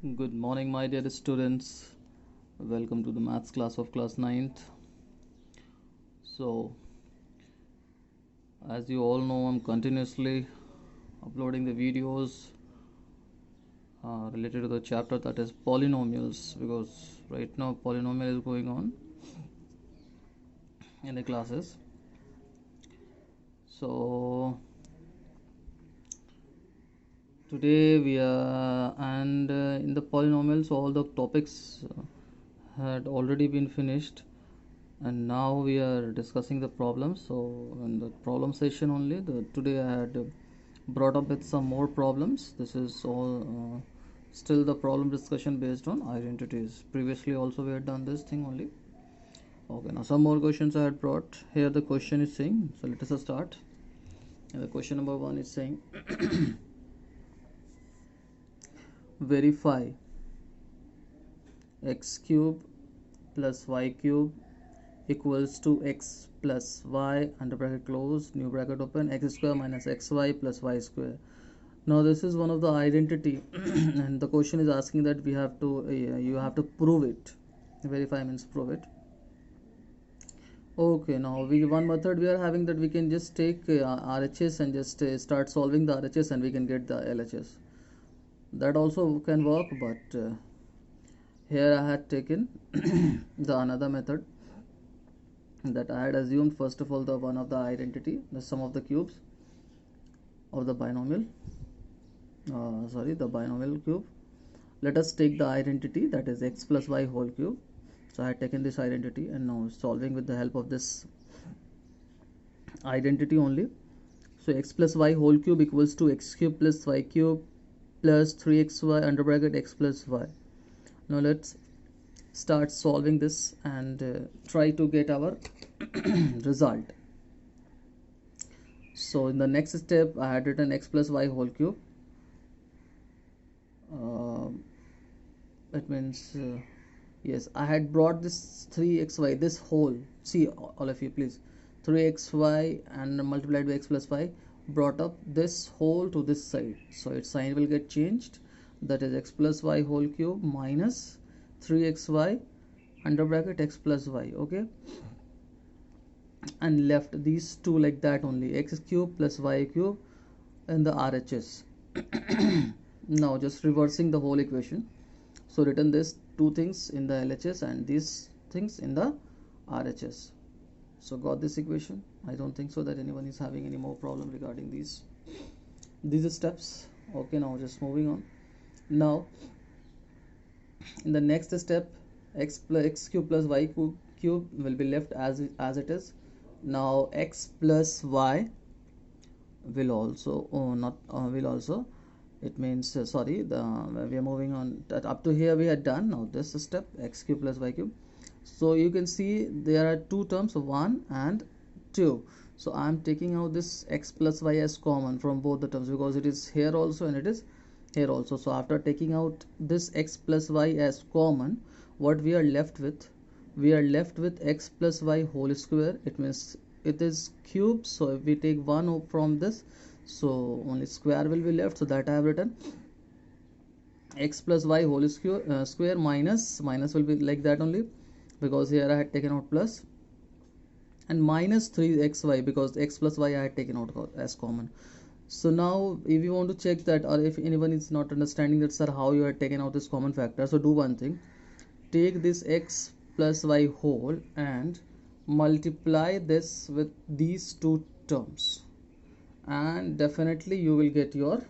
Good morning, my dear students. Welcome to the maths class of class 9th. So, as you all know, I'm continuously uploading the videos related to the chapter that is polynomials, because right now polynomial is going on in the classes. So, today we are in the polynomials, all the topics had already been finished, and now we are discussing the problems. So in the problem session only, today I had brought up with some more problems. This is all still the problem discussion based on identities. Previously also we had done this thing only. Okay, now some more questions I had brought here. The question is saying, so let us start. And the question number 1 is saying verify x cube plus y cube equals to x plus y under bracket close, new bracket open, x square minus xy plus y square. Now this is one of the identity and the question is asking that we have to you have to prove it. Verify means prove it. Okay, now one method we are having that we can just take RHS and just start solving the RHS and we can get the LHS. That also can work, but here I had taken the another method that I had assumed. First of all, the one of the identity, the sum of the cubes of the binomial, the binomial cube. Let us take the identity, that is x plus y whole cube. So I had taken this identity and now solving with the help of this identity only. So x plus y whole cube equals to x cube plus y cube plus 3xy under bracket x plus y. Now let's start solving this and try to get our result. So in the next step I had written x plus y whole cube. It means yes, I had brought this 3xy, this whole, see all of you please, 3xy and multiplied by x plus y, brought up this whole to this side, so its sign will get changed. That is x plus y whole cube minus 3xy under bracket x plus y. Okay, and left these two like that only, x cube plus y cube and the RHS. Now just reversing the whole equation. So written this two things in the LHS and these things in the RHS. So got this equation. I don't think so that anyone is having any more problem regarding these steps. Okay, now just moving on. Now in the next step, x cube plus y cube will be left as it is. Now x plus y will also will also, it means we are moving on. That up to here we had done. Now this step, x cube plus y cube. So you can see there are two terms, 1 and 2. So I am taking out this x plus y as common from both the terms, because it is here also and it is here also. So after taking out this x plus y as common, what we are left with? We are left with x plus y whole square. It means it is cube, so if we take 1 from this, so only square will be left. So that I have written x plus y whole square minus will be like that only, because here I had taken out plus, and minus 3xy, because x plus y I had taken out as common. So now if you want to check that, or if anyone is not understanding that, sir, how you had taken out this common factor, so do one thing, take this x plus y whole and multiply this with these two terms, and definitely you will get your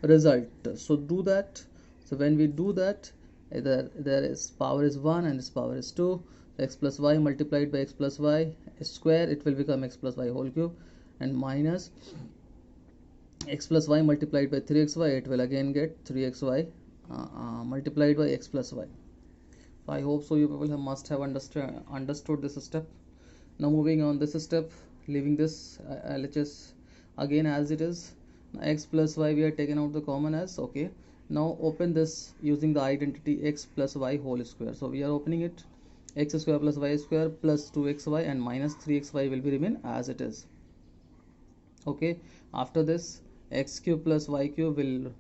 result. So do that. So when we do that, there is power is 1 and this power is 2. X plus y multiplied by x plus y square, it will become x plus y whole cube, and minus x plus y multiplied by 3xy, it will again get 3xy multiplied by x plus y. So I hope so you people must have understood this step. Now moving on this step, leaving this LHS again as it is. X plus y we have taken out the common as. Okay, now open this using the identity x plus y whole square. So we are opening it, x square plus y square plus 2xy and minus 3xy will be remain as it is. Okay, after this x cube plus y cube will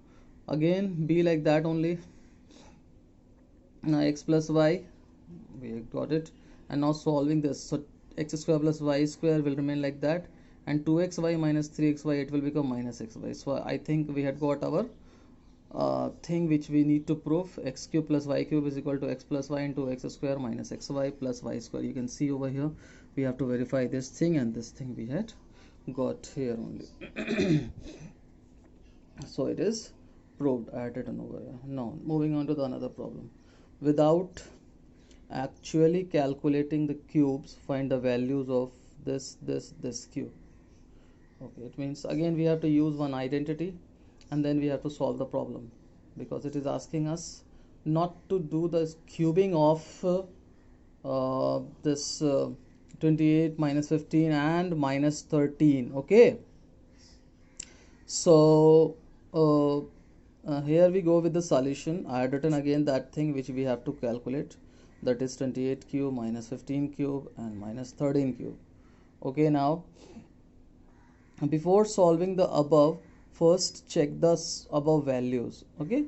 again be like that only. Now x plus y, we got it. And now solving this, so x square plus y square will remain like that, and 2xy minus 3xy, it will become minus xy. So I think we had got our thing which we need to prove. X cube plus y cube is equal to x plus y into x square minus xy plus y square. You can see over here we have to verify this thing, and this thing we had got here only. So it is proved. I had written over here. Now moving on to the another problem. Without actually calculating the cubes, find the values of this cube. Okay, it means again we have to use one identity, and then we have to solve the problem, because it is asking us not to do the cubing of this 28 minus 15 and minus 13. Okay, so here we go with the solution. I had written again that thing which we have to calculate, that is 28 cube minus 15 cube and minus 13 cube. Okay, now before solving the above, first check the above values. Okay,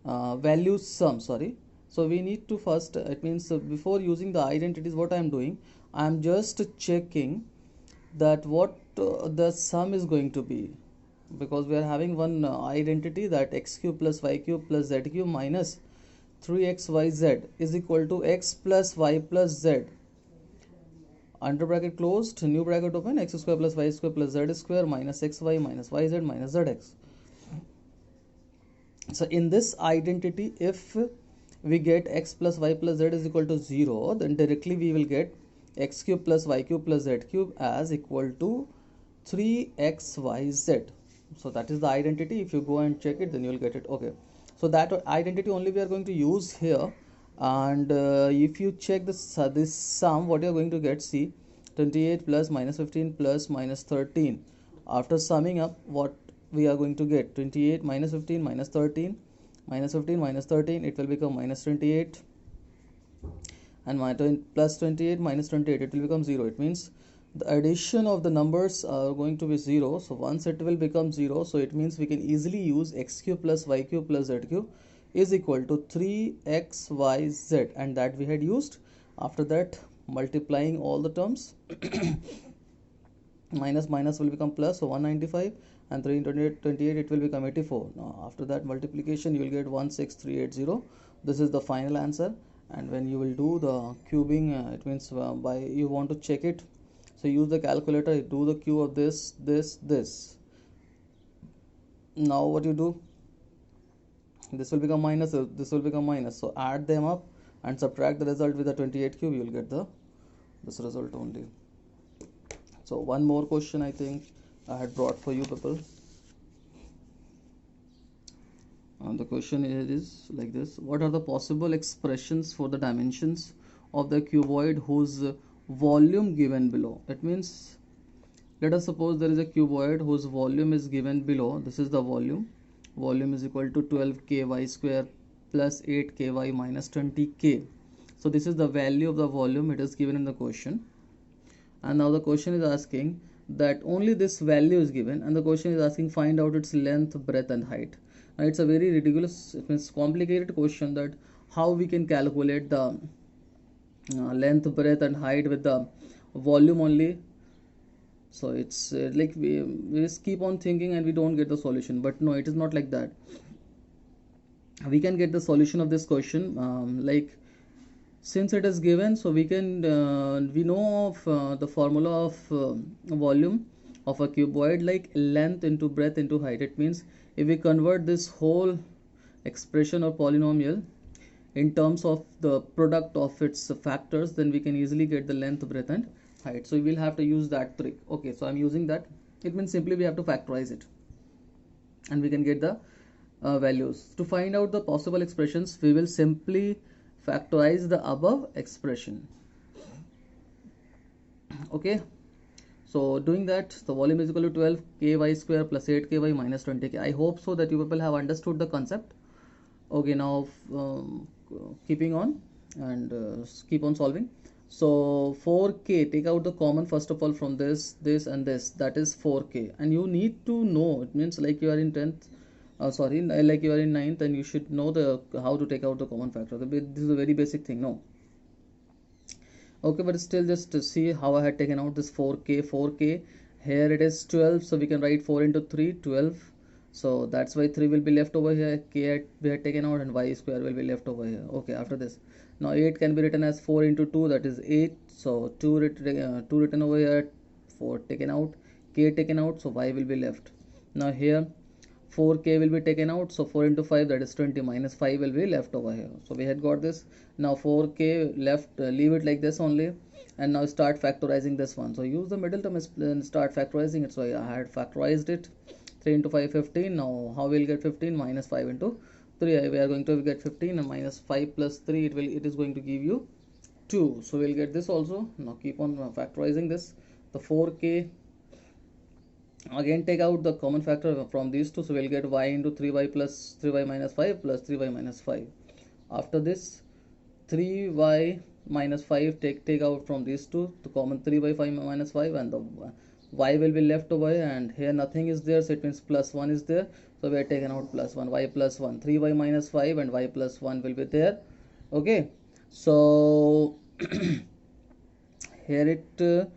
values sum, sorry. So we need to first, it means before using the identities, what I am doing, I am just checking that what the sum is going to be, because we are having one identity, that x cube plus y cube plus z cube minus 3xyz is equal to x plus y plus z, under bracket closed, new bracket open, x square plus y square plus z square minus xy minus yz minus zx. So in this identity, if we get x plus y plus z is equal to 0, then directly we will get x cube plus y cube plus z cube as equal to 3xyz. So that is the identity. If you go and check it, then you will get it. Okay, so that identity only we are going to use here. And if you check this sum, what you are going to get, see, 28 plus minus 15 plus minus 13. After summing up, what we are going to get, 28 minus 15 minus 13, minus 15 minus 13, it will become minus 28, and plus 28 minus 28, it will become 0. It means the addition of the numbers are going to be 0. So once it will become 0, so it means we can easily use x cube plus y cube plus z cube is equal to 3xyz, and that we had used. After that, multiplying all the terms, minus minus will become plus, so 195, and 3 into 28, it will become 84. Now after that multiplication, you will get 16380. This is the final answer. And when you will do the cubing, it means by you want to check it, so use the calculator, do the cube of this. Now what you do, this will become minus, this will become minus, so add them up and subtract the result with the 28 cube, you will get this result only. So one more question I think I had brought for you people, and the question is like this: what are the possible expressions for the dimensions of the cuboid whose volume given below? It means, let us suppose there is a cuboid whose volume is given below. This is the volume is equal to 12ky square plus 8ky minus 20k. So this is the value of the volume, it is given in the question. And now the question is asking that only this value is given, and the question is asking find out its length, breadth and height. Now it's a very ridiculous, it means complicated question, that how we can calculate the length, breadth and height with the volume only. So it's like we just keep on thinking and we don't get the solution. But no, it is not like that. We can get the solution of this question, like since it is given, so we can we know of the formula of volume of a cuboid, like length into breadth into height. It means if we convert this whole expression or polynomial in terms of the product of its factors, then we can easily get the length, breadth and height. So we will have to use that trick. Okay, so I'm using that. It means simply we have to factorize it and we can get the values. To find out the possible expressions, we will simply factorize the above expression. Okay, so doing that, the volume is equal to 12ky square plus 8ky minus 20k. I hope so that you people have understood the concept. Okay, now keeping on and keep on solving. So 4k, take out the common first of all from this and this, that is 4k. And you need to know, it means like you are in 10th sorry, like you are in ninth and you should know the how to take out the common factor. This is a very basic thing, no? Okay, but still just to see how I had taken out this 4k. Here it is 12, so we can write 4 into 3, 12. So that's why 3 will be left over here, we had taken out, and y square will be left over here. Okay, after this, now 8 can be written as 4 into 2, that is 8. So 2 written over here, 4 taken out, k taken out, so y will be left. Now here 4k will be taken out, so 4 into 5, that is 20, minus 5 will be left over here. So we had got this. Now 4k left, leave it like this only, and now start factorizing this one. So use the middle term and start factorizing it. So I had factorized it. 3 into 5, 15. Now how we'll get 15? Minus 5 into 3, we are going to get 15, and minus 5 plus 3, it is going to give you 2. So we'll get this also. Now keep on factorizing this. The 4k, again take out the common factor from these two, so we'll get y into 3y plus 3y minus 5 plus 3y minus 5. After this, 3y minus 5 take out from these two, the common 3 by 5 minus 5, and the y will be left over here, and here nothing is there, so it means plus 1 is there, so we are taken out plus 1, y plus 1, 3y minus 5 and y plus 1 will be there. Okay, so here it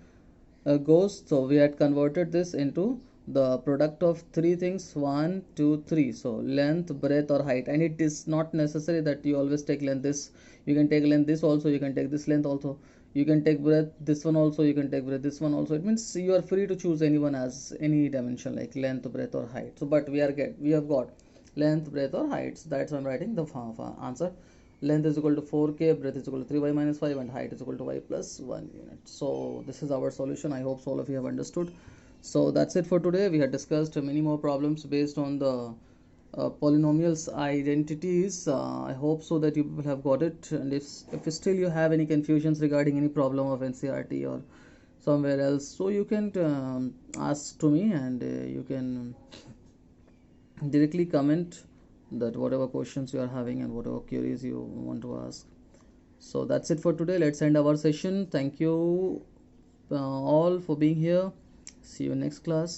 goes. So we had converted this into the product of three things, 1 2 3. So length, breadth or height, and it is not necessary that you always take length this. You can take length this also, you can take this length also, you can take breadth this one also, you can take breadth this one also. It means you are free to choose anyone as any dimension like length, breadth or height. So but we have got length, breadth or height. So that's why I'm writing the answer. Length is equal to 4k, breadth is equal to 3y minus 5, and height is equal to y plus 1 unit. So this is our solution. I hope all of you have understood. So that's it for today. We had discussed many more problems based on the polynomials identities. I hope so that you will have got it, and if still you have any confusions regarding any problem of NCERT or somewhere else, so you can ask to me, and you can directly comment that whatever questions you are having and whatever queries you want to ask. So that's it for today. Let's end our session. Thank you all for being here. See you next class.